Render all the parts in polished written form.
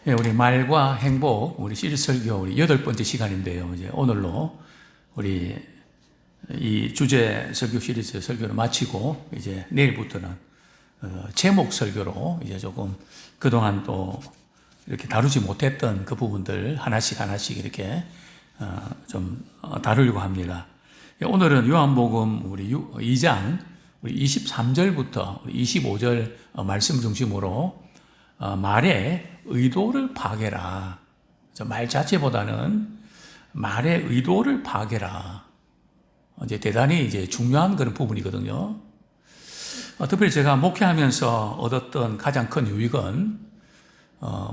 예, 우리 말과 행복, 우리 시리즈 설교, 우리 8번째 시간인데요. 이제 오늘로 우리 이 주제 설교 시리즈 설교를 마치고, 이제 내일부터는 제목 설교로 이제 조금 그동안 또 이렇게 다루지 못했던 그 부분들 하나씩 이렇게 좀 다루려고 합니다. 오늘은 요한복음 우리 2장 우리 23절부터 25절 말씀 중심으로 말의 의도를 파악해라. 말 자체보다는 말의 의도를 파악해라. 이제 대단히 이제 중요한 그런 부분이거든요. 특별히 제가 목회하면서 얻었던 가장 큰 유익은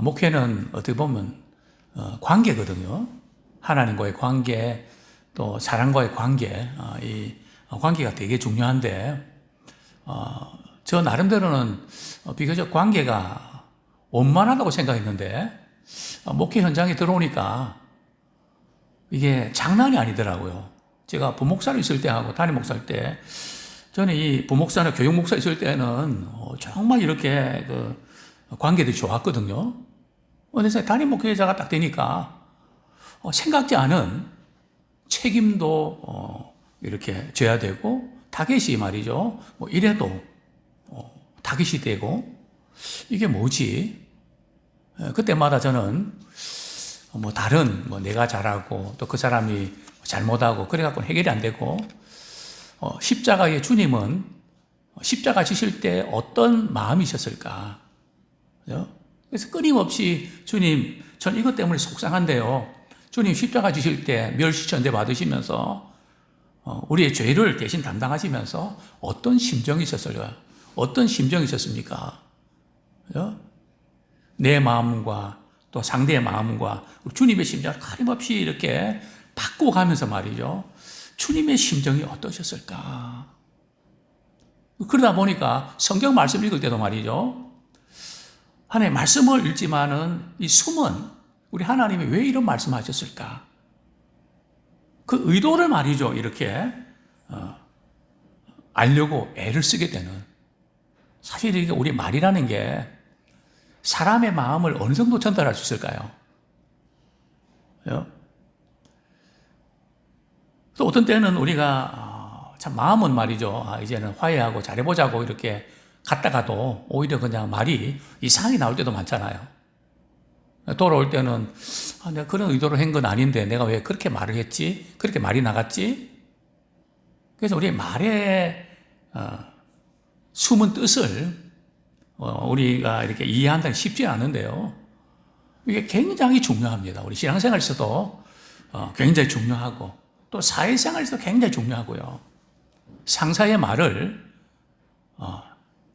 목회는 어떻게 보면 관계거든요. 하나님과의 관계, 또 사람과의 관계, 이 관계가 되게 중요한데 저 나름대로는 비교적 관계가 원만하다고 생각했는데 목회 현장에 들어오니까 이게 장난이 아니더라고요. 제가 부목사로 있을 때하고 담임 목사일 때, 저는 이 부목사나 교육 목사 있을 때는 정말 이렇게 그 관계들이 좋았거든요. 그래서 담임 목회자가 딱 되니까 생각지 않은 책임도 이렇게 져야 되고, 타겟이 말이죠. 뭐 이래도 타겟이 되고, 이게 뭐지? 그때마다 저는 뭐 다른 내가 잘하고 또 그 사람이 잘못하고 그래갖고 해결이 안 되고, 십자가의 주님은 십자가 지실 때 어떤 마음이셨을까? 그래서 끊임없이 주님, 전 이것 때문에 속상한데요. 주님 십자가 지실 때 멸시천대 받으시면서 우리의 죄를 대신 담당하시면서 어떤 심정이 있었을까요? 어떤 심정이 있었습니까? 내 마음과 또 상대의 마음과 주님의 심정을 가림없이 이렇게 바꿔가면서 말이죠. 주님의 심정이 어떠셨을까? 그러다 보니까 성경 말씀 읽을 때도 말이죠. 하나님의 말씀을 읽지만은 이 숨은 우리 하나님이 왜 이런 말씀하셨을까? 그 의도를 말이죠. 이렇게 알려고 애를 쓰게 되는. 사실 이게 우리 말이라는 게 사람의 마음을 어느 정도 전달할 수 있을까요? 또 어떤 때는 우리가 참 마음은 말이죠. 이제는 화해하고 잘해보자고 이렇게 갔다가도 오히려 그냥 말이 이상하게 나올 때도 많잖아요. 돌아올 때는 내가 그런 의도로 한 건 아닌데 내가 왜 그렇게 말을 했지? 그렇게 말이 나갔지? 그래서 우리 말의 숨은 뜻을 우리가 이렇게 이해한다는 게 쉽지 않은데요. 이게 굉장히 중요합니다. 우리 신앙생활에서도 굉장히 중요하고, 또 사회생활에서도 굉장히 중요하고요. 상사의 말을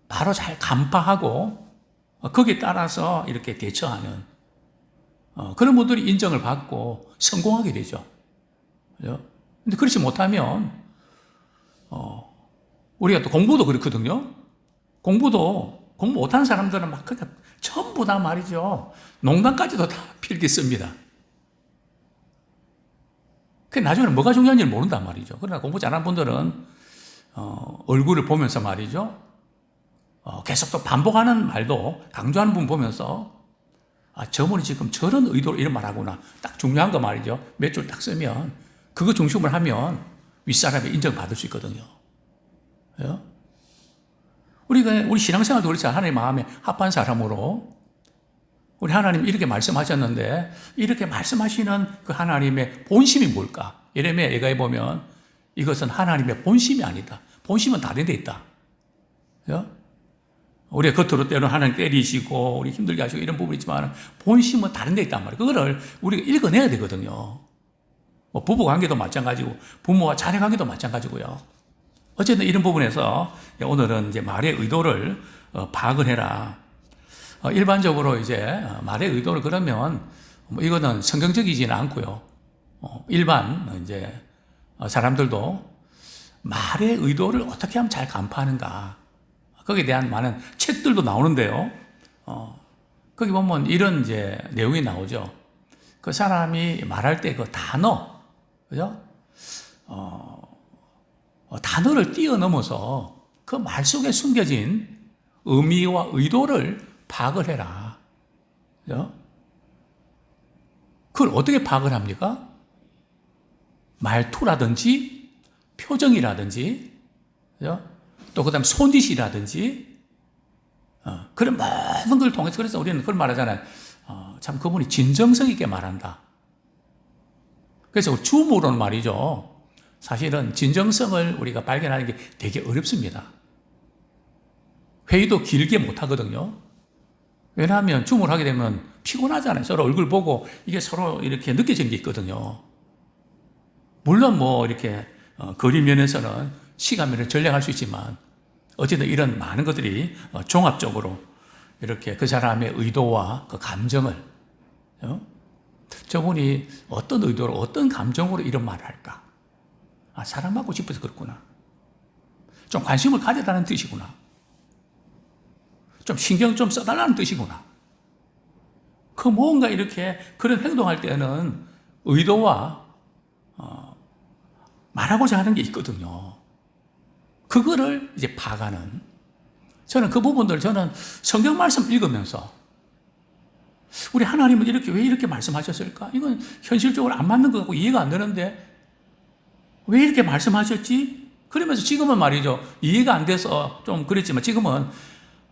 바로 잘 간파하고 거기에 따라서 이렇게 대처하는 그런 분들이 인정을 받고 성공하게 되죠. 그런데 그렇지 못하면 우리가 또 공부도 그렇거든요. 공부 못하는 사람들은 막 그냥 전부 다 말이죠. 농담까지도 다 필기씁니다. 그 나중에는 뭐가 중요한지 모른단 말이죠. 그러나 공부 잘하는 분들은 얼굴을 보면서 말이죠. 계속 또 반복하는 말도 강조하는 분 보면서 저분이 지금 저런 의도로 이런 말하구나. 딱 중요한 거 말이죠. 몇 줄 딱 쓰면 그거 중심을 하면 윗사람이 인정받을 수 있거든요. 우리 신앙생활도 그렇지. 하나님 마음에 합한 사람으로 우리 하나님 이렇게 말씀하셨는데, 이렇게 말씀하시는 그 하나님의 본심이 뭘까? 예레미야 예가에 보면 이것은 하나님의 본심이 아니다. 본심은 다른 데 있다. 우리가 겉으로 때로는 하나님 때리시고 우리 힘들게 하시고 이런 부분이 있지만 본심은 다른 데 있단 말이에요. 그거를 우리가 읽어내야 되거든요. 부부 관계도 마찬가지고 부모와 자녀 관계도 마찬가지고요. 어쨌든 이런 부분에서 오늘은 이제 말의 의도를 파악을 해라. 일반적으로 이제 말의 의도를 그러면 이거는 성경적이지는 않고요. 일반 이제 사람들도 말의 의도를 어떻게 하면 잘 간파하는가. 거기에 대한 많은 책들도 나오는데요. 거기 보면 이런 이제 내용이 나오죠. 그 사람이 말할 때 그 단어, 그죠? 단어를 뛰어넘어서 그 말 속에 숨겨진 의미와 의도를 파악을 해라. 그죠? 그걸 어떻게 파악을 합니까? 말투라든지 표정이라든지 또 그다음 손짓이라든지 그런 모든 걸 통해서 그래서 우리는 그걸 말하잖아요. 참 그분이 진정성 있게 말한다. 그래서 주무로는 말이죠. 사실은 진정성을 우리가 발견하는 게 되게 어렵습니다. 회의도 길게 못 하거든요. 왜냐하면 줌을 하게 되면 피곤하잖아요. 서로 얼굴 보고 이게 서로 이렇게 느껴지는 게 있거든요. 물론 뭐 이렇게 거리 면에서는 시간면을 전략할 수 있지만 어쨌든 이런 많은 것들이 종합적으로 이렇게 그 사람의 의도와 그 감정을 저분이 어떤 의도로 어떤 감정으로 이런 말을 할까? 사랑받고 싶어서 그렇구나. 좀 관심을 가져달라는 뜻이구나. 좀 신경 좀 써달라는 뜻이구나. 그 뭔가 이렇게 그런 행동할 때는 의도와 말하고자 하는 게 있거든요. 그거를 이제 파악하는. 저는 그 부분들 저는 성경 말씀 읽으면서 우리 하나님은 왜 이렇게 말씀하셨을까? 이건 현실적으로 안 맞는 것 같고 이해가 안 되는데 왜 이렇게 말씀하셨지? 그러면서 지금은 말이죠. 이해가 안 돼서 좀 그랬지만 지금은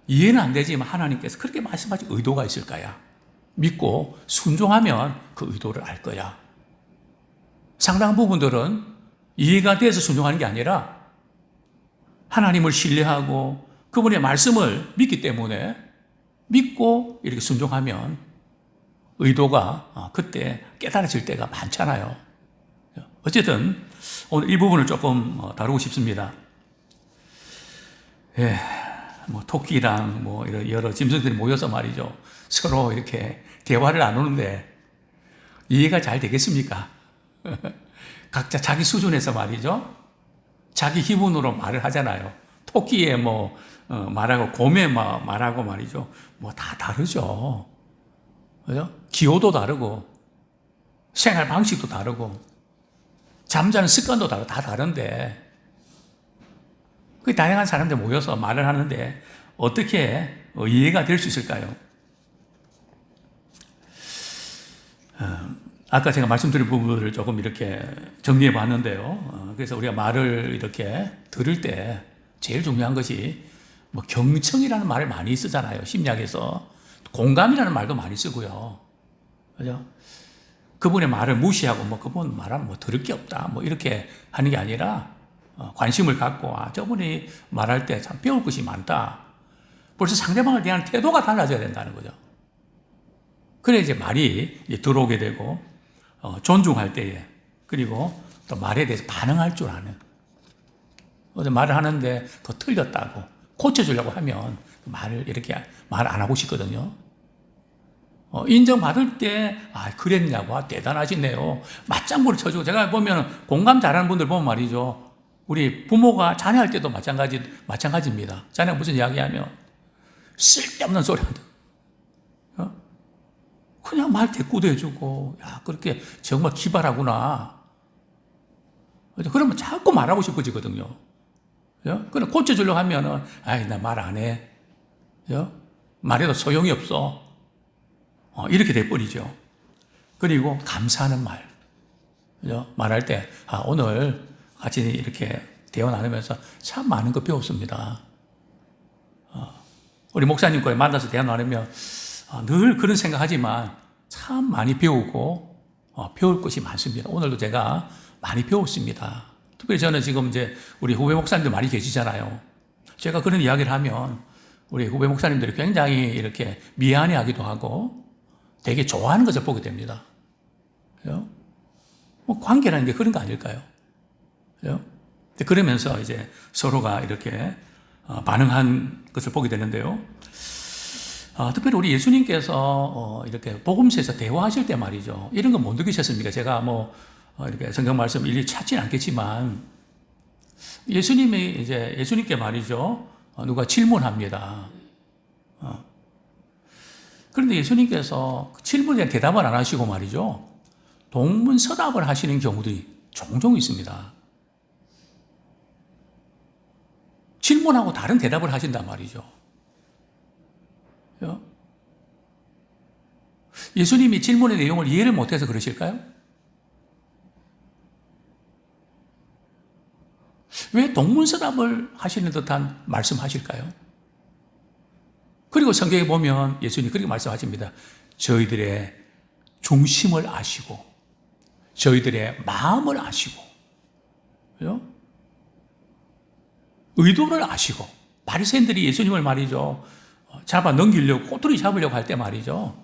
이해는 안 되지만 하나님께서 그렇게 말씀하신 의도가 있을 거야. 믿고 순종하면 그 의도를 알 거야. 상당한 부분들은 이해가 돼서 순종하는 게 아니라 하나님을 신뢰하고 그분의 말씀을 믿기 때문에 믿고 이렇게 순종하면 의도가 그때 깨달아질 때가 많잖아요. 어쨌든 오늘 이 부분을 조금 다루고 싶습니다. 뭐 토끼랑 뭐 이런 여러 짐승들이 모여서 말이죠. 서로 이렇게 대화를 나누는데 이해가 잘 되겠습니까? 각자 자기 수준에서 말이죠. 자기 기분으로 말을 하잖아요. 토끼에 말하고 곰에 말하고 말이죠. 뭐 다 다르죠. 그죠? 기호도 다르고 생활 방식도 다르고 잠자는 습관도 다 다른데 그 다양한 사람들 모여서 말을 하는데 어떻게 이해가 될 수 있을까요? 아까 제가 말씀드린 부분을 조금 이렇게 정리해 봤는데요. 그래서 우리가 말을 이렇게 들을 때 제일 중요한 것이 뭐 경청이라는 말을 많이 쓰잖아요. 심리학에서. 공감이라는 말도 많이 쓰고요. 그죠? 그분의 말을 무시하고 그분 말하면 들을 게 없다. 이렇게 하는 게 아니라 관심을 갖고 저분이 말할 때 참 배울 것이 많다. 벌써 상대방을 대하는 태도가 달라져야 된다는 거죠. 그래 이제 말이 들어오게 되고 존중할 때에 그리고 또 말에 대해서 반응할 줄 아는. 어제 말을 하는데 더 틀렸다고 고쳐주려고 하면 말을 이렇게 말 안 하고 싶거든요. 인정받을 때 그랬냐고 대단하시네요. 맞장구를 쳐주고 제가 보면 공감 잘하는 분들 보면 말이죠. 우리 부모가 자녀할 때도 마찬가지입니다. 자녀가 무슨 이야기하면 쓸데없는 소리 한다. 그냥 말 대꾸도 해주고, 그렇게 정말 기발하구나. 그러면 자꾸 말하고 싶어지거든요. 그럼 고쳐주려고 하면은, 나 말 안 해. 말해도 소용이 없어. 이렇게 돼버리죠. 그리고 감사하는 말. 말할 때, 오늘 같이 이렇게 대화 나누면서 참 많은 거 배웠습니다. 우리 목사님과 만나서 대화 나누면 늘 그런 생각하지만 참 많이 배우고 배울 것이 많습니다. 오늘도 제가 많이 배웠습니다. 특별히 저는 지금 이제 우리 후배 목사님들 많이 계시잖아요. 제가 그런 이야기를 하면 우리 후배 목사님들이 굉장히 이렇게 미안해 하기도 하고 되게 좋아하는 것을 보게 됩니다. 관계라는 게 그런 거 아닐까요? 그러면서 이제 서로가 이렇게 반응한 것을 보게 되는데요. 특별히 우리 예수님께서 이렇게 복음서에서 대화하실 때 말이죠. 이런 거 못 느끼셨습니까? 제가 이렇게 성경 말씀 일일이 찾지는 않겠지만 예수님께 말이죠. 누가 질문합니다. 그런데 예수님께서 그 질문에 대답을 안 하시고 말이죠. 동문서답을 하시는 경우들이 종종 있습니다. 질문하고 다른 대답을 하신단 말이죠. 예수님이 질문의 내용을 이해를 못해서 그러실까요? 왜 동문서답을 하시는 듯한 말씀하실까요? 그리고 성경에 보면 예수님이 그렇게 말씀하십니다. 저희들의 중심을 아시고 저희들의 마음을 아시고 의도를 아시고 바리새인들이 예수님을 말이죠. 잡아 넘기려고 꼬투리 잡으려고 할 때 말이죠.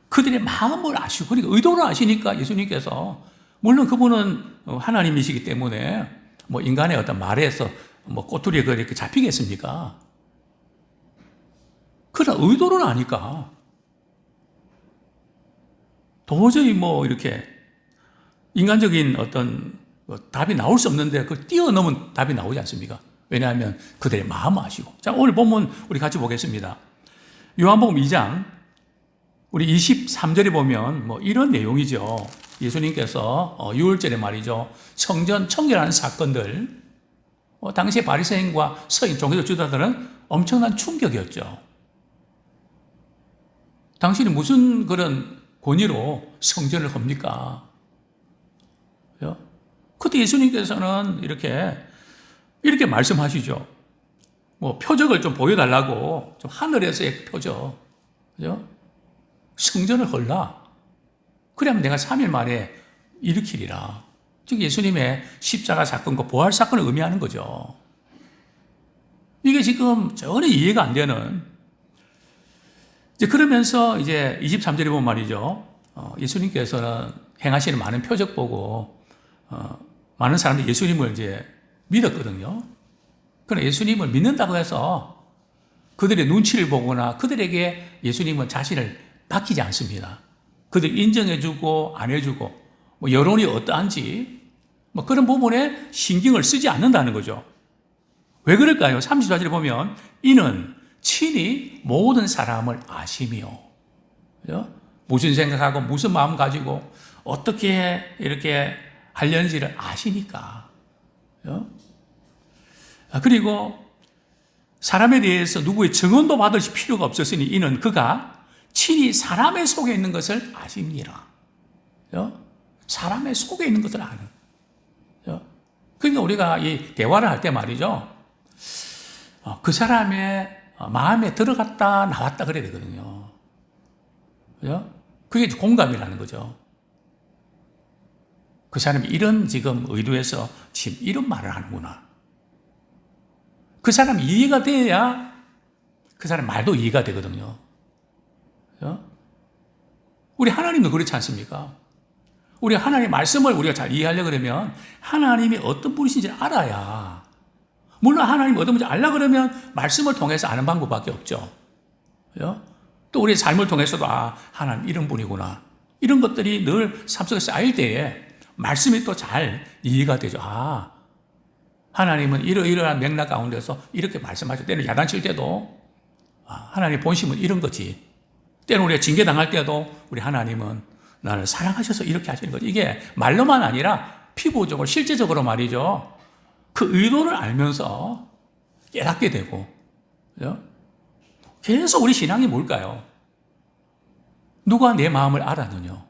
그들의 마음을 아시고 그리고 의도를 아시니까 예수님께서 물론 그분은 하나님이시기 때문에 뭐 인간의 어떤 말에서 뭐 꼬투리에 그렇게 잡히겠습니까? 그러나 의도를 아니까 도저히 뭐 이렇게 인간적인 어떤 답이 나올 수 없는데 그걸 뛰어넘은 답이 나오지 않습니까? 왜냐하면 그들의 마음을 아시고. 자, 오늘 본문 우리 같이 보겠습니다. 요한복음 2장 우리 23절에 보면 뭐 이런 내용이죠. 예수님께서 유월절에 말이죠. 성전 청결하는 사건들, 당시에 바리새인과 서인 종교 지도자들은 엄청난 충격이었죠. 당신이 무슨 그런 권위로 성전을 합니까? 그때 예수님께서는 이렇게 말씀하시죠. 뭐 표적을 좀 보여달라고 좀 하늘에서의 표적, 그죠? 성전을 헐라. 그러면 내가 3일 만에 일으키리라. 즉 예수님의 십자가 사건과 부활 사건을 의미하는 거죠. 이게 지금 전혀 이해가 안 되는. 이제 그러면서 이제 23절에 보면 말이죠. 예수님께서는 행하시는 많은 표적 보고 많은 사람들이 예수님을 이제 믿었거든요. 그러나 예수님을 믿는다고 해서 그들의 눈치를 보거나 그들에게 예수님은 자신을 맡기지 않습니다. 그들 인정해주고 안 해주고 뭐 여론이 어떠한지 뭐 그런 부분에 신경을 쓰지 않는다는 거죠. 왜 그럴까요? 34절에 보면 이는 친히 모든 사람을 아시며 무슨 생각하고 무슨 마음 가지고 어떻게 이렇게 하려는지를 아시니까. 그리고 사람에 대해서 누구의 증언도 받을 필요가 없었으니 이는 그가 친히 사람의 속에 있는 것을 아십니다. 사람의 속에 있는 것을 아는. 그러니까 우리가 이 대화를 할 때 말이죠. 그 사람의 마음에 들어갔다 나왔다 그래야 되거든요. 그게 공감이라는 거죠. 그 사람이 이런 지금 의도에서 지금 이런 말을 하는구나. 그 사람이 이해가 돼야 그 사람 말도 이해가 되거든요. 우리 하나님도 그렇지 않습니까? 우리 하나님의 말씀을 우리가 잘 이해하려고 그러면 하나님이 어떤 분이신지 알아야, 물론 하나님이 어떤 분인지 알려고 그러면 말씀을 통해서 아는 방법밖에 없죠. 또 우리의 삶을 통해서도 하나님 이런 분이구나. 이런 것들이 늘 삶 속에 쌓일 때에 말씀이 또 잘 이해가 되죠. 하나님은 이러이러한 맥락 가운데서 이렇게 말씀하죠. 때는 야단칠 때도 하나님의 본심은 이런 거지. 때는 우리가 징계당할 때도 우리 하나님은 나를 사랑하셔서 이렇게 하시는 거지. 이게 말로만 아니라 피부적으로 실제적으로 말이죠. 그 의도를 알면서 깨닫게 되고. 그래서 우리 신앙이 뭘까요? 누가 내 마음을 알았느냐?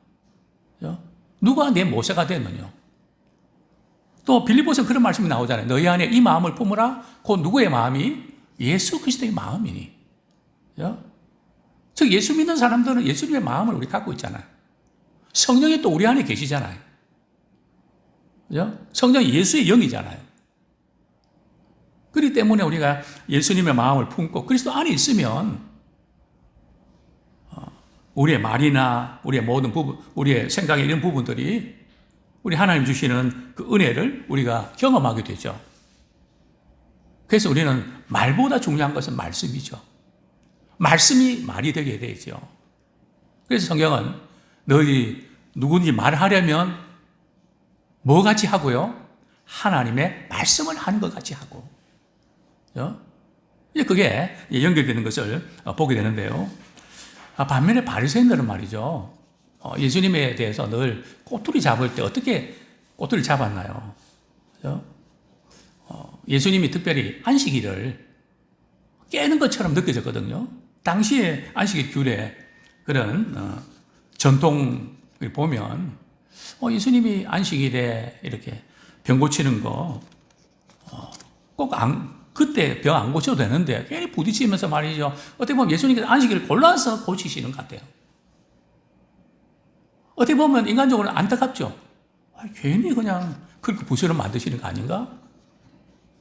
누가 내 모세가 됐느냐? 또 빌립보서는 그런 말씀이 나오잖아요. 너희 안에 이 마음을 품으라. 곧 누구의 마음이? 예수 그리스도의 마음이니. 즉 예수 믿는 사람들은 예수님의 마음을 우리 갖고 있잖아요. 성령이 또 우리 안에 계시잖아요. 성령이 예수의 영이잖아요. 그렇기 때문에 우리가 예수님의 마음을 품고 그리스도 안에 있으면 우리의 말이나 우리의 모든 부분, 우리의 생각의 이런 부분들이 우리 하나님 주시는 그 은혜를 우리가 경험하게 되죠. 그래서 우리는 말보다 중요한 것은 말씀이죠. 말씀이 말이 되게 되죠. 그래서 성경은 너희 누구든지 말하려면 뭐 같이 하고요? 하나님의 말씀을 하는 것 같이 하고. 그게 연결되는 것을 보게 되는데요. 반면에 바리새인들은 말이죠. 예수님에 대해서 늘 꼬투리 잡을 때 어떻게 꼬투리를 잡았나요? 예수님이 특별히 안식일을 깨는 것처럼 느껴졌거든요. 당시에 안식일 규례 그런 전통을 보면 예수님이 안식일에 이렇게 병 고치는 거 꼭 그때 병 안 고쳐도 되는데 괜히 부딪히면서 말이죠. 어떻게 보면 예수님께서 안식일을 골라서 고치시는 것 같아요. 어떻게 보면 인간적으로 안타깝죠. 괜히 그냥 그렇게 부스럼 만드시는 거 아닌가?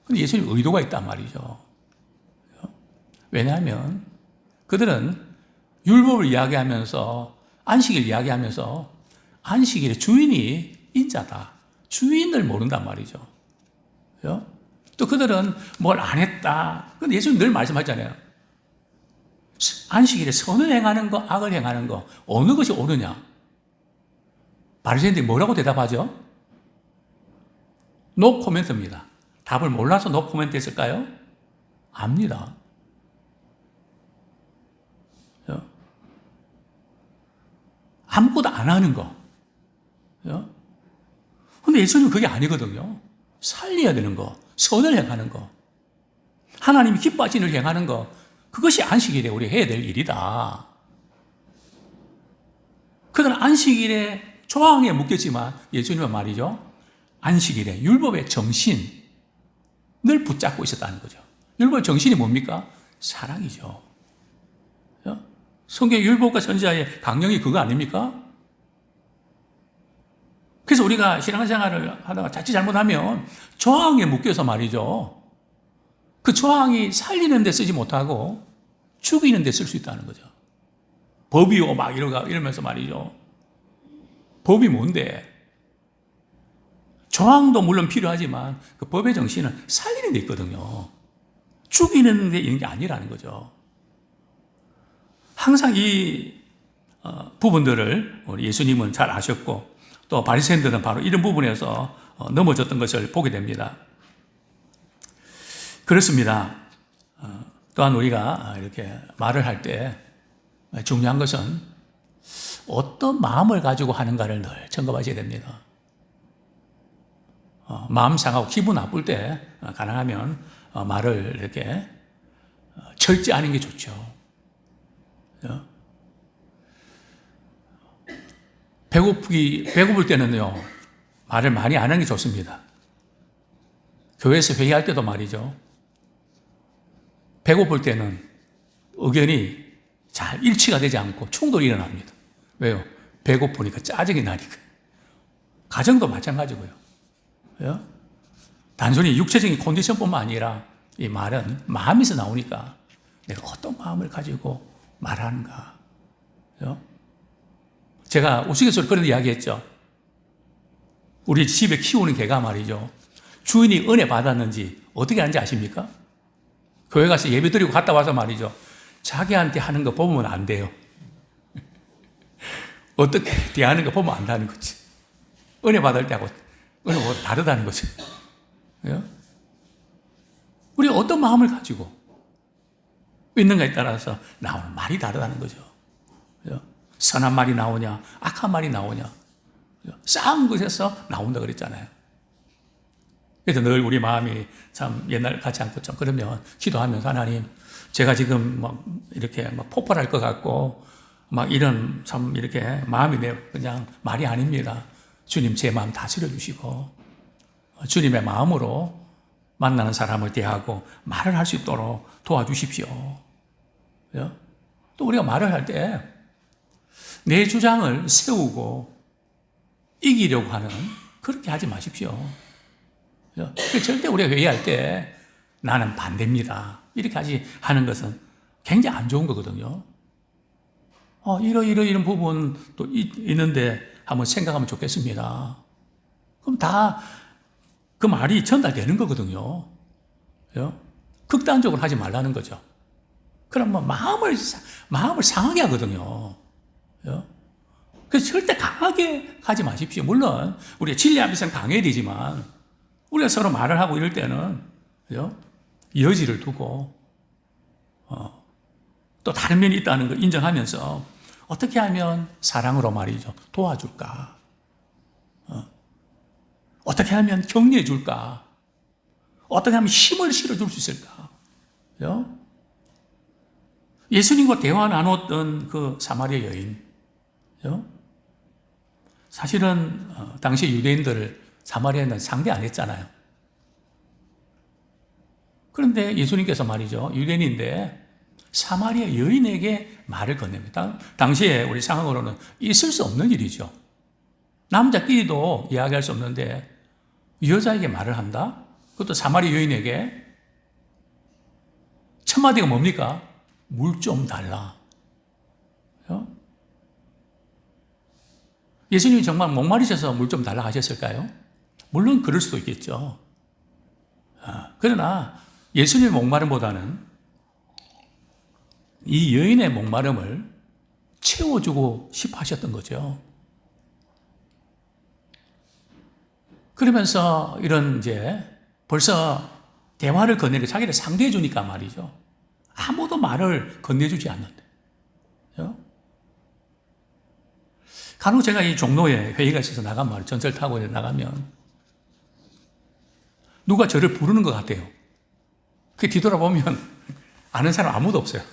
근데 예수님 의도가 있단 말이죠. 왜냐하면 그들은 율법을 이야기하면서 안식일 이야기하면서 안식일의 주인이 인자다. 주인을 모른단 말이죠. 또 그들은 뭘 안 했다. 근데 예수님 늘 말씀하잖아요. 안식일에 선을 행하는 거, 악을 행하는 거 어느 것이 옳으냐? 바리새인들이 뭐라고 대답하죠? 노 코멘트입니다. 답을 몰라서 노 코멘트 했을까요? 압니다. 아무것도 안 하는 거. 근데 예수님은 그게 아니거든요. 살려야 되는 거, 선을 행하는 거, 하나님이 기뻐하시는 일을 행하는 거, 그것이 안식일에 우리 해야 될 일이다. 그들은 안식일에 조항에 묶였지만 예수님은 말이죠. 안식일에 율법의 정신을 붙잡고 있었다는 거죠. 율법의 정신이 뭡니까? 사랑이죠. 성경 율법과 선지자의 강령이 그거 아닙니까? 그래서 우리가 신앙생활을 하다가 자칫 잘못하면 조항에 묶여서 말이죠. 그 조항이 살리는 데 쓰지 못하고 죽이는 데 쓸 수 있다는 거죠. 법이요 막 이러면서 말이죠. 법이 뭔데? 조항도 물론 필요하지만 그 법의 정신은 살리는 데 있거든요. 죽이는 데 있는 게 아니라는 거죠. 항상 이 부분들을 우리 예수님은 잘 아셨고 또 바리새인들은 바로 이런 부분에서 넘어졌던 것을 보게 됩니다. 그렇습니다. 또한 우리가 이렇게 말을 할 때 중요한 것은 어떤 마음을 가지고 하는가를 늘 점검하셔야 됩니다. 마음 상하고 기분 나쁠 때 가능하면 말을 이렇게 철저하는 게 좋죠. 배고플 때는요, 말을 많이 안 하는 게 좋습니다. 교회에서 회의할 때도 말이죠. 배고플 때는 의견이 잘 일치가 되지 않고 충돌이 일어납니다. 왜요? 배고프니까 짜증이 나니까. 가정도 마찬가지고요. 단순히 육체적인 컨디션뿐만 아니라 이 말은 마음에서 나오니까 내가 어떤 마음을 가지고 말하는가. 제가 우스갯소리 그런 이야기 했죠. 우리 집에 키우는 개가 말이죠. 주인이 은혜 받았는지 어떻게 하는지 아십니까? 교회 가서 예배 드리고 갔다 와서 말이죠. 자기한테 하는 거 보면 안 돼요. 어떻게 대하는 거 보면 안다는 거지. 은혜 받을 때하고 은혜 뭐 다르다는 거죠. 우리가 어떤 마음을 가지고 있는가에 따라서 나오는 말이 다르다는 거죠. 선한 말이 나오냐, 악한 말이 나오냐. 싸운 것에서 나온다 그랬잖아요. 그래서 늘 우리 마음이 참 옛날 같지 않고 좀 그러면 기도하면서 하나님, 제가 지금 막 이렇게 막 폭발할 것 같고 막 이런 참 이렇게 마음이 그냥 말이 아닙니다. 주님 제 마음 다스려 주시고 주님의 마음으로 만나는 사람을 대하고 말을 할 수 있도록 도와주십시오. 또 우리가 말을 할 때 내 주장을 세우고 이기려고 하는 그렇게 하지 마십시오. 절대 우리가 회의할 때 나는 반대입니다. 이렇게 하는 것은 굉장히 안 좋은 거거든요. 이런 부분도 있는데 한번 생각하면 좋겠습니다. 그럼 다 그 말이 전달되는 거거든요. 극단적으로 하지 말라는 거죠. 그럼 뭐 마음을 상하게 하거든요. 그래서 절대 강하게 하지 마십시오. 물론 우리가 진리 앞에서는 강해야 되지만 우리가 서로 말을 하고 이럴 때는 여지를 두고 또 다른 면이 있다는 걸 인정하면서 어떻게 하면 사랑으로 말이죠. 도와줄까? 어떻게 하면 격려해 줄까? 어떻게 하면 힘을 실어줄 수 있을까? 예수님과 대화 나눴던 그 사마리아 여인, 사실은 당시 유대인들을 사마리아는 상대 안 했잖아요. 그런데 예수님께서 말이죠, 유대인인데 사마리아 여인에게 말을 건넵니다. 당시에 우리 상황으로는 있을 수 없는 일이죠. 남자끼리도 이야기할 수 없는데 여자에게 말을 한다? 그것도 사마리아 여인에게. 첫 마디가 뭡니까? 물 좀 달라. 예수님이 정말 목마르셔서 물 좀 달라 하셨을까요? 물론 그럴 수도 있겠죠. 그러나 예수님의 목마름보다는 이 여인의 목마름을 채워주고 싶어 하셨던 거죠. 그러면서 이런 벌써 대화를 건네려 자기를 상대해 주니까 말이죠. 아무도 말을 건네주지 않는데. 간혹 제가 이 종로에 회의가 있어서 나가면 말이죠. 전철 타고 나가면 누가 저를 부르는 것 같아요. 그 뒤돌아보면 아는 사람 아무도 없어요.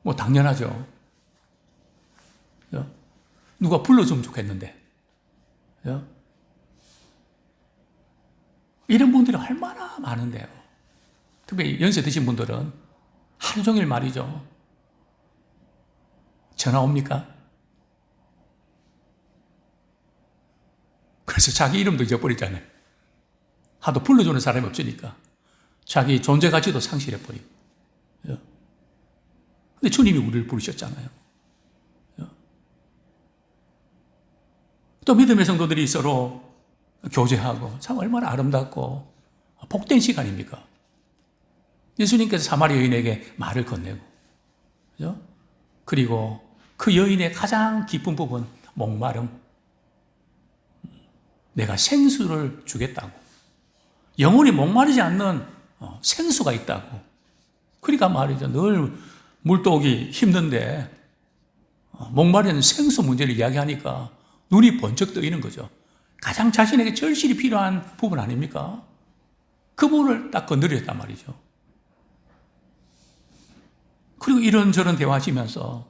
뭐 당연하죠. 누가 불러주면 좋겠는데. 이런 분들이 얼마나 많은데요. 특히 연세 드신 분들은 하루 종일 말이죠. 전화 옵니까? 그래서 자기 이름도 잊어버리잖아요. 하도 불러주는 사람이 없으니까. 자기 존재 가치도 상실해버리고. 근데 주님이 우리를 부르셨잖아요. 또 믿음의 성도들이 서로 교제하고 참 얼마나 아름답고 복된 시간입니까? 예수님께서 사마리아 여인에게 말을 건네고, 그리고 그 여인의 가장 깊은 부분, 목마름. 내가 생수를 주겠다고. 영원히 목마르지 않는 생수가 있다고. 그러니까 말이죠. 늘 물도기 힘든데 목마르는 생수 문제를 이야기하니까 눈이 번쩍 뜨이는 거죠. 가장 자신에게 절실히 필요한 부분 아닙니까? 그 부분을 딱 건드렸단 말이죠. 그리고 이런저런 대화하시면서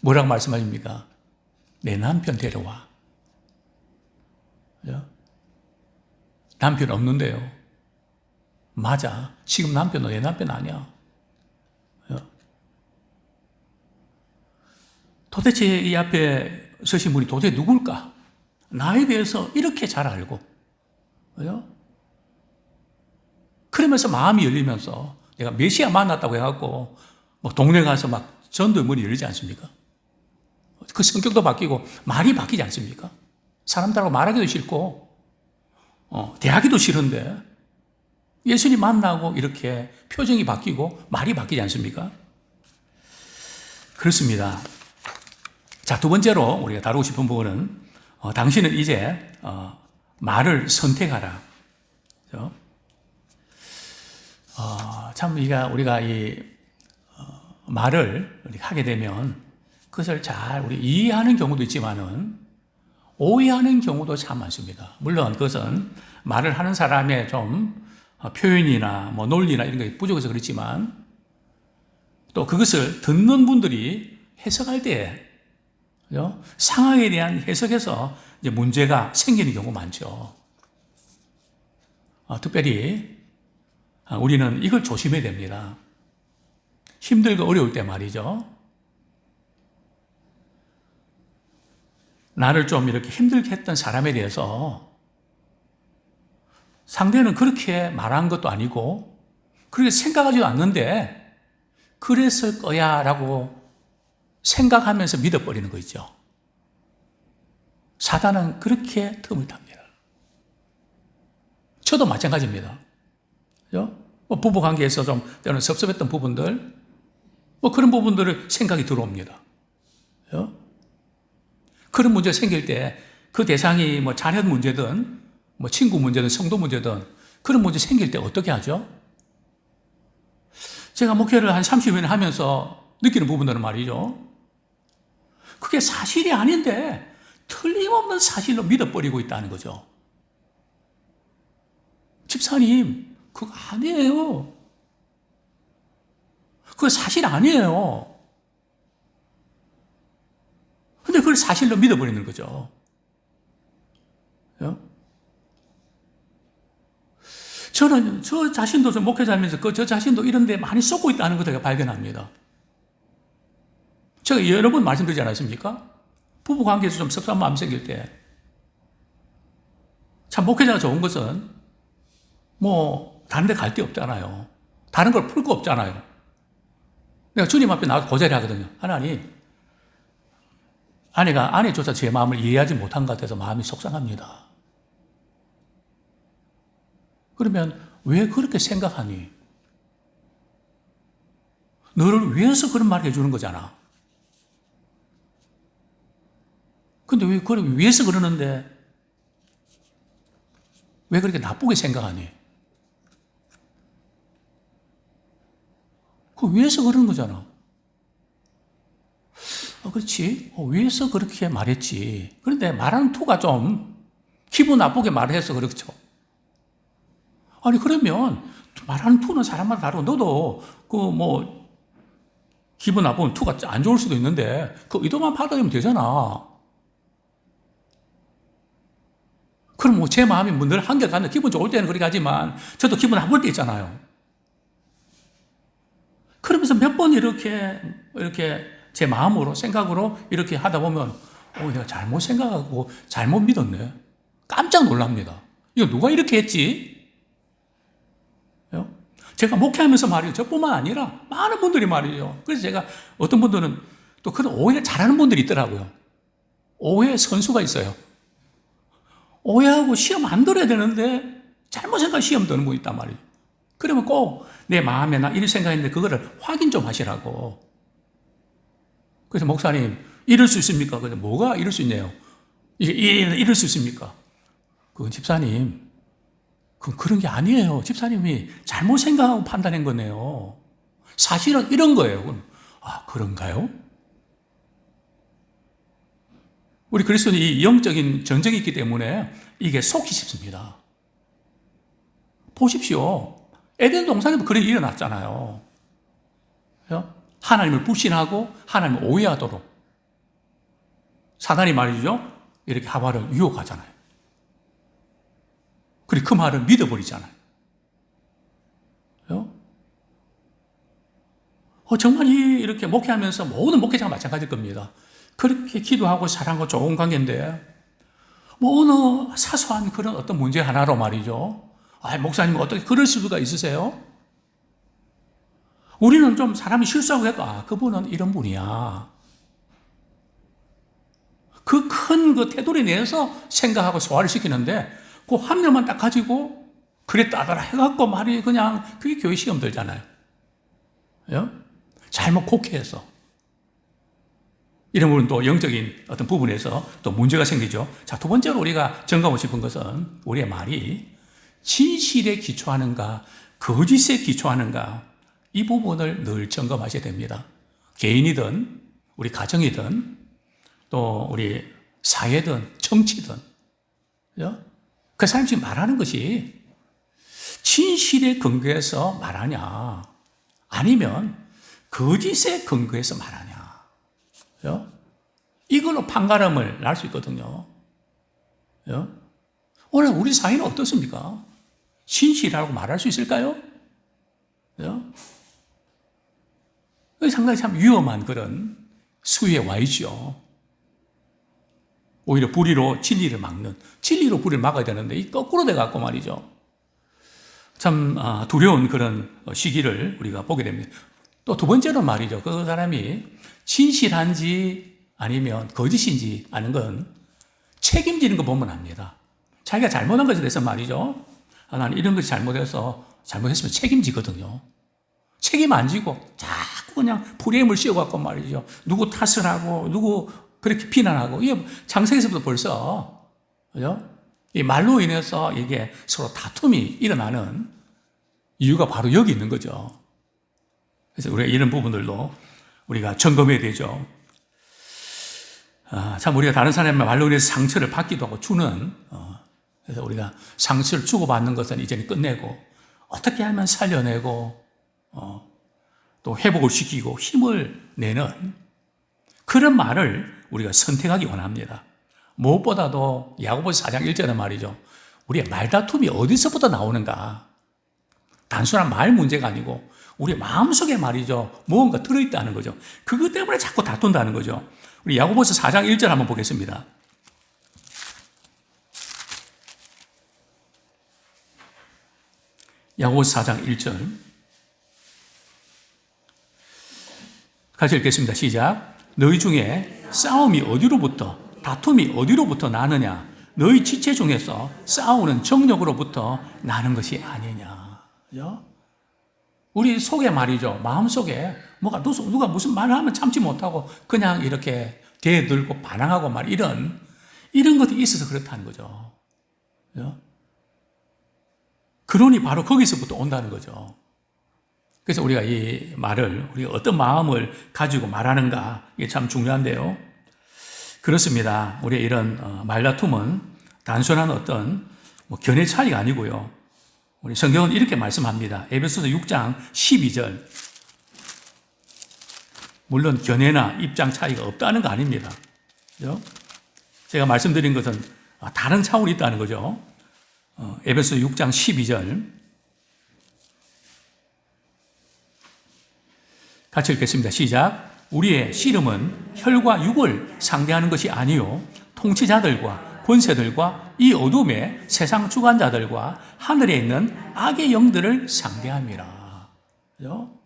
뭐라고 말씀하십니까? 내 남편 데려와. 남편 없는데요. 맞아. 지금 남편은 내 남편 아니야. 도대체 이 앞에 서신 분이 도대체 누굴까? 나에 대해서 이렇게 잘 알고. 그러면서 마음이 열리면서 내가 메시아 만났다고 해갖고 뭐 동네 가서 막 전도의 문이 열리지 않습니까? 그 성격도 바뀌고 말이 바뀌지 않습니까? 사람들하고 말하기도 싫고 대하기도 싫은데 예수님 만나고 이렇게 표정이 바뀌고 말이 바뀌지 않습니까? 그렇습니다. 자, 두 번째로 우리가 다루고 싶은 부분은 당신은 이제 말을 선택하라. 참 우리가 이 말을 하게 되면 그것을 잘 우리 이해하는 경우도 있지만은 오해하는 경우도 참 많습니다. 물론 그것은 말을 하는 사람의 좀 표현이나 뭐 논리나 이런 게 부족해서 그렇지만 또 그것을 듣는 분들이 해석할 때 상황에 대한 해석에서 이제 문제가 생기는 경우가 많죠. 특별히 우리는 이걸 조심해야 됩니다. 힘들고 어려울 때 말이죠. 나를 좀 이렇게 힘들게 했던 사람에 대해서 상대는 그렇게 말한 것도 아니고 그렇게 생각하지도 않는데 그랬을 거야 라고 생각하면서 믿어버리는 거 있죠. 사단은 그렇게 틈을 탑니다. 저도 마찬가지입니다. 뭐 부부관계에서 좀 때로는 섭섭했던 부분들, 뭐 그런 부분들을 생각이 들어옵니다. 그런 문제가 생길 때 그 대상이 뭐 자녀 문제든 뭐 친구 문제든 성도 문제든 그런 문제 생길 때 어떻게 하죠? 제가 목회를 한 30년 하면서 느끼는 부분들은 말이죠. 그게 사실이 아닌데 틀림없는 사실로 믿어버리고 있다는 거죠. 집사님, 그거 아니에요. 그거 사실 아니에요. 근데 그걸 사실로 믿어버리는 거죠. 저는 저 자신도 목회자면서 저 자신도 이런 데 많이 쏟고 있다는 것을 제가 발견합니다. 제가 여러 번 말씀드리지 않았습니까? 부부 관계에서 좀 섭섭한 마음 생길 때, 참 목회자가 좋은 것은 뭐 다른 데 갈 데 없잖아요. 다른 걸 풀 거 없잖아요. 내가 주님 앞에 나와서 고자리 하거든요. 하나님, 아내조차 제 마음을 이해하지 못한 것 같아서 마음이 속상합니다. 그러면 왜 그렇게 생각하니? 너를 위해서 그런 말을 해주는 거잖아. 근데 왜 그걸 위해서 그러는데 왜 그렇게 나쁘게 생각하니? 그 위해서 그러는 거잖아. 그렇지. 위해서 그렇게 말했지. 그런데 말하는 투가 좀 기분 나쁘게 말해서 그렇죠. 아니, 그러면 말하는 투는 사람마다 다르고, 너도 기분 나쁘면 투가 안 좋을 수도 있는데, 그 의도만 받아들이면 되잖아. 그럼 뭐 제 마음이 늘 한결같네. 기분 좋을 때는 그렇게 하지만, 저도 기분 나쁠 때 있잖아요. 그러면서 몇 번 이렇게 제 마음으로, 생각으로 이렇게 하다 보면, 내가 잘못 생각하고 잘못 믿었네. 깜짝 놀랍니다. 이거 누가 이렇게 했지? 제가 목회하면서 말이죠. 저뿐만 아니라 많은 분들이 말이죠. 그래서 제가 어떤 분들은 또 그런 오해를 잘하는 분들이 있더라고요. 오해 선수가 있어요. 오해하고 시험 안 들어야 되는데 잘못 생각 시험 드는 분이 있단 말이에요. 그러면 꼭 내 마음에 나 이런 생각했는데 그거를 확인 좀 하시라고. 그래서 목사님, 이럴 수 있습니까? 그래서 뭐가 이럴 수 있네요. 이럴 수 있습니까? 그건 집사님, 그건 그런 게 아니에요. 집사님이 잘못 생각하고 판단한 거네요. 사실은 이런 거예요. 그런가요? 우리 그리스도인이 영적인 전쟁이 있기 때문에 이게 속기 쉽습니다. 보십시오. 에덴 동산에도 그런 일이 일어났잖아요. 하나님을 불신하고 하나님을 오해하도록 사단이 말이죠. 이렇게 하와를 유혹하잖아요. 그리고 그 말을 믿어버리잖아요. 정말 이렇게 목회하면서 모든 목회자가 마찬가지일 겁니다. 그렇게 기도하고 사랑하고 좋은 관계인데 어느 사소한 그런 어떤 문제 하나로 말이죠. 목사님 어떻게 그럴 수가 있으세요? 우리는 좀 사람이 실수하고 해도 그분은 이런 분이야. 그 큰 테두리 내에서 생각하고 소화를 시키는데 그 한 명만 딱 가지고 그랬다더라 해갖고 말이 그냥 그게 교회 시험 들잖아요. 잘못 곡해해서. 이런 부분 또 영적인 어떤 부분에서 또 문제가 생기죠. 자, 두 번째로 우리가 점검하고 싶은 것은 우리의 말이 진실에 기초하는가, 거짓에 기초하는가, 이 부분을 늘 점검하셔야 됩니다. 개인이든, 우리 가정이든, 또 우리 사회든, 정치든, 그 사람이 지금 말하는 것이 진실에 근거해서 말하냐, 아니면 거짓에 근거해서 말하냐. 이걸로 판가름을 날 수 있거든요. 오늘 우리 사회는 어떻습니까? 진실이라고 말할 수 있을까요? 상당히 참 위험한 그런 수위에 와 있죠. 오히려 불의로 진리를 막는, 진리로 불의를 막아야 되는데 이 거꾸로 돼갖고 말이죠. 참 두려운 그런 시기를 우리가 보게 됩니다. 또 두 번째로 말이죠. 그 사람이 진실한지 아니면 거짓인지 아는 건 책임지는 거 보면 압니다. 자기가 잘못한 것에 대해서 말이죠. 나는 이런 것이 잘못했으면 책임지거든요. 책임 안 지고 자꾸 그냥 프레임을 씌워갖고 말이죠. 누구 탓을 하고, 누구 그렇게 비난하고, 이게 창세기에서부터 벌써, 그죠? 이 말로 인해서 이게 서로 다툼이 일어나는 이유가 바로 여기 있는 거죠. 그래서 우리가 이런 부분들도 우리가 점검해야 되죠. 참 우리가 다른 사람의 말로 인해서 상처를 받기도 하고 주는, 그래서 우리가 상처를 주고받는 것은 이제는 끝내고, 어떻게 하면 살려내고, 또 회복을 시키고 힘을 내는 그런 말을 우리가 선택하기 원합니다. 무엇보다도 야고보서 4장 1절은 말이죠. 우리의 말다툼이 어디서부터 나오는가? 단순한 말 문제가 아니고 우리 마음속에 말이죠. 무언가 들어있다는 거죠. 그것 때문에 자꾸 다툰다는 거죠. 우리 야고보서 4장 1절 한번 보겠습니다. 야고보서 4장 1절 같이 읽겠습니다. 시작. 너희 중에 싸움이 어디로부터 다툼이 어디로부터 나느냐? 너희 지체 중에서 싸우는 정욕으로부터 나는 것이 아니냐. 그죠? 우리 속에 말이죠. 마음속에 뭐가 누가 무슨 말을 하면 참지 못하고 그냥 이렇게 대들고 반항하고 이런 것들이 있어서 그렇다는 거죠. 그죠? 그러니 바로 거기서부터 온다는 거죠. 그래서 우리가 이 말을 우리가 어떤 마음을 가지고 말하는가 이게 참 중요한데요. 그렇습니다. 우리의 이런 말다툼은 단순한 어떤 견해 차이가 아니고요. 우리 성경은 이렇게 말씀합니다. 에베소서 6장 12절. 물론 견해나 입장 차이가 없다는 거 아닙니다. 그죠? 제가 말씀드린 것은 다른 차원이 있다는 거죠. 에베소서 6장 12절. 같이 읽겠습니다. 시작. 우리의 씨름은 혈과 육을 상대하는 것이 아니요 통치자들과 권세들과 이 어둠의 세상 주관자들과 하늘에 있는 악의 영들을 상대함이라. 그죠?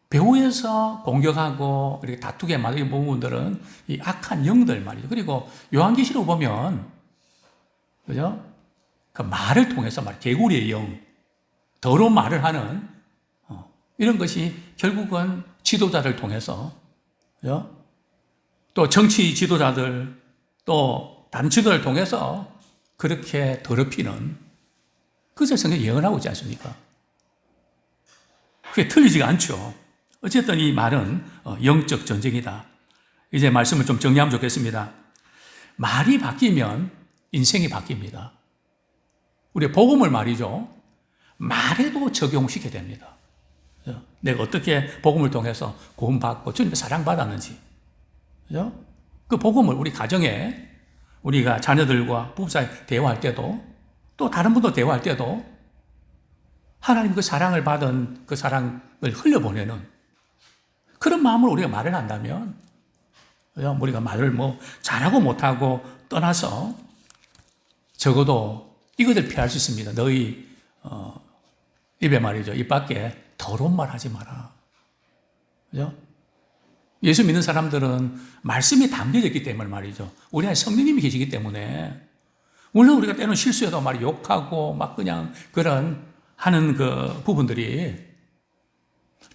배후에서 공격하고 이렇게 다투게 만드는 부분들은 이 악한 영들 말이죠. 그리고 요한계시록 보면 그죠? 그 말을 통해서 개구리의 영, 더러운 말을 하는 이런 것이 결국은 지도자를 통해서 그죠? 또 정치 지도자들 또 다른 지도자를 통해서 그렇게 더럽히는 그것을 성경이 예언하고 있지 않습니까? 그게 틀리지가 않죠. 어쨌든 이 말은 영적 전쟁이다. 이제 말씀을 좀 정리하면 좋겠습니다. 말이 바뀌면 인생이 바뀝니다. 우리 복음을 말이죠. 말에도 적용시켜야 됩니다. 내가 어떻게 복음을 통해서 구원받고 주님의 사랑받았는지. 그죠? 그 복음을 우리 가정에 우리가 자녀들과 부부사이 대화할 때도 또 다른 분도 대화할 때도 하나님 그 사랑을 받은 그 사랑을 흘려보내는 그런 마음으로 우리가 말을 한다면 우리가 말을 잘하고 못하고 떠나서 적어도 이것을 피할 수 있습니다. 너희 입에 말이죠. 입 밖에 더러운 말 하지 마라. 그죠? 예수 믿는 사람들은 말씀이 담겨져 있기 때문에 말이죠. 우리 안에 성령님이 계시기 때문에 물론 우리가 때로는 실수해도 욕하고 그냥 그런 하는 그 부분들이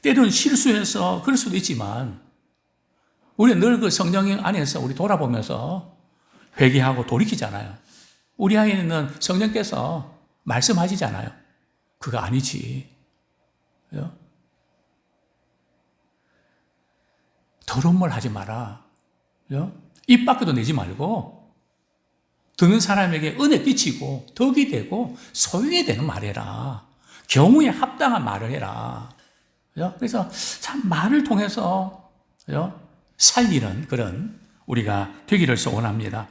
때로는 실수해서 그럴 수도 있지만 우리는 늘 그 성령 안에서 우리 돌아보면서 회개하고 돌이키잖아요. 우리 안에 있는 성령께서 말씀하시잖아요. 그거 아니지. 그죠? 더러운 말 하지 마라. 그죠? 입 밖에도 내지 말고 듣는 사람에게 은혜 끼치고 덕이 되고 소용이 되는 말 해라. 경우에 합당한 말을 해라. 그죠? 그래서 참 말을 통해서 그죠? 살리는 그런 우리가 되기를 소원합니다.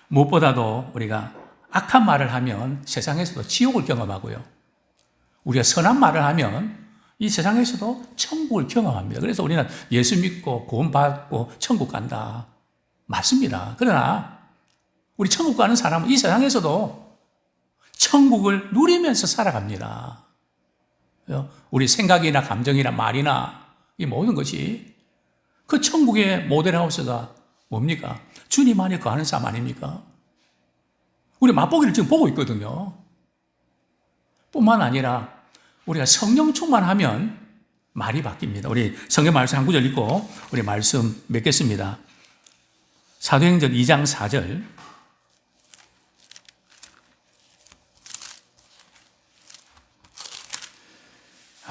무엇보다도 우리가 악한 말을 하면 세상에서도 지옥을 경험하고요. 우리가 선한 말을 하면 이 세상에서도 천국을 경험합니다. 그래서 우리는 예수 믿고 구원받고 천국 간다. 맞습니다. 그러나 우리 천국 가는 사람은 이 세상에서도 천국을 누리면서 살아갑니다. 우리 생각이나 감정이나 말이나 이 모든 것이 그 천국의 모델하우스가 뭡니까? 주님 안에 거하는 삶 아닙니까? 우리 맛보기를 지금 보고 있거든요. 뿐만 아니라 우리가 성령 충만하면 말이 바뀝니다. 우리 성경 말씀 한 구절 읽고 우리 말씀 맺겠습니다. 사도행전 2장 4절.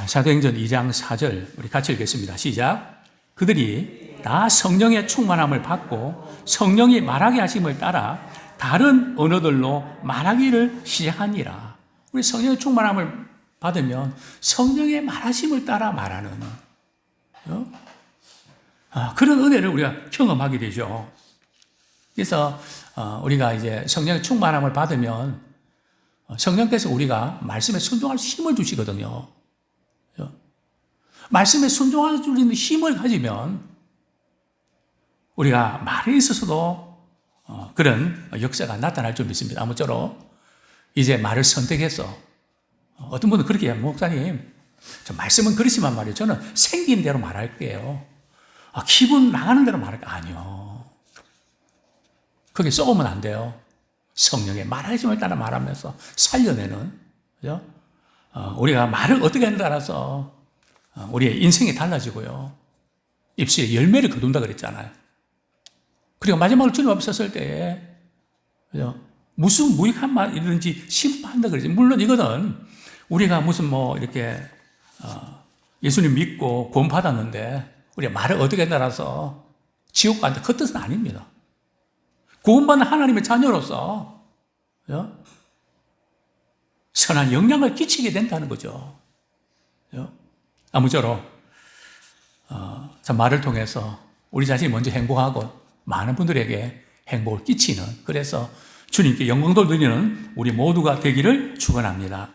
사도행전 2장 4절 우리 같이 읽겠습니다. 시작. 그들이 다 성령의 충만함을 받고 성령이 말하게 하심을 따라 다른 언어들로 말하기를 시작하니라. 우리 성령의 충만함을 받으면 성령의 말하심을 따라 말하는 그런 은혜를 우리가 경험하게 되죠. 그래서 우리가 이제 성령의 충만함을 받으면 성령께서 우리가 말씀에 순종할 힘을 주시거든요. 말씀에 순종할 수 있는 힘을 가지면 우리가 말에 있어서도 그런 역사가 나타날 줄 믿습니다. 아무쪼록 이제 말을 선택해서 어떤 분은 그렇게 해요. 목사님, 저 말씀은 그렇지만 말이에요. 저는 생긴 대로 말할게요. 기분 나가는 대로 말할게요. 아니요. 그게 썩으면 안 돼요. 성령의 말하심을 따라 말하면서 살려내는, 그죠? 우리가 말을 어떻게 하느냐에 따라서 우리의 인생이 달라지고요. 입술에 열매를 거둔다 그랬잖아요. 그리고 마지막으로 주님 앞에 섰을 때에, 그죠? 무슨 무익한 말이든지 심판한다 그러지. 물론 이거는 우리가 무슨 이렇게, 예수님 믿고 구원 받았는데, 우리가 말을 어떻게 따라서 지옥 간다. 그 뜻은 아닙니다. 구원받는 하나님의 자녀로서, 그죠? 선한 영향을 끼치게 된다는 거죠. 그죠? 아무쪼록, 말을 통해서 우리 자신이 먼저 행복하고 많은 분들에게 행복을 끼치는, 그래서 주님께 영광 돌리는 우리 모두가 되기를 축원합니다.